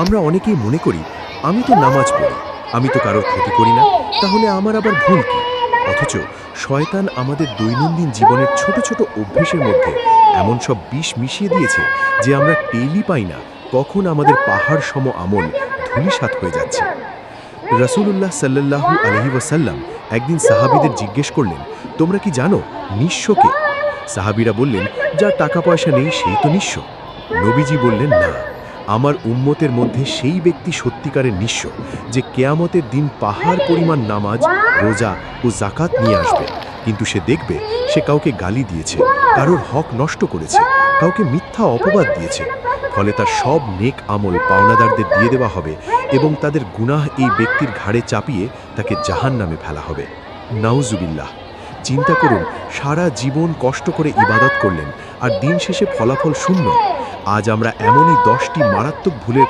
আমরা অনেকেই মনে করি, আমি তো নামাজ পড়ি, আমি তো কারোর ক্ষতি করি না, তাহলে আমার আবার ভুল কি? অথচ শয়তান আমাদের দৈনন্দিন জীবনের ছোট ছোট অভ্যেসের মধ্যে এমন সব বিষ মিশিয়ে দিয়েছে যে আমরা টেরই পাই না কখন আমাদের পাহাড় সম আমল ধূলিসাৎ হয়ে যাচ্ছে। রাসূলুল্লাহ সাল্লাল্লাহু আলাইহি ওয়াসাল্লাম একদিন সাহাবীদের জিজ্ঞেস করলেন, তোমরা কি জানো নিঃস্ব কে? সাহাবীরা বললেন, যার টাকা পয়সা নেই সেই তো নিঃস্ব। নবীজি বললেন, না, আমার উম্মতের মধ্যে সেই ব্যক্তি সত্যিকারের নিঃস্ব যে কেয়ামতের দিন পাহাড় পরিমাণ নামাজ, রোজা ও জাকাত নিয়ে আসবে, কিন্তু সে দেখবে সে কাউকে গালি দিয়েছে, কারোর হক নষ্ট করেছে, কাউকে মিথ্যা অপবাদ দিয়েছে। ফলে তার সব নেক আমল পাওনাদারদের দিয়ে দেওয়া হবে এবং তাদের গুনাহ এই ব্যক্তির ঘাড়ে চাপিয়ে তাকে জাহান্নামে ফেলা হবে। নাউজুবিল্লাহ। চিন্তা করুন, সারা জীবন কষ্ট করে ইবাদত করলেন আর দিন শেষে ফলাফল শূন্য। আজ আমরা এমনই 10টি মারাত্মক ভুলের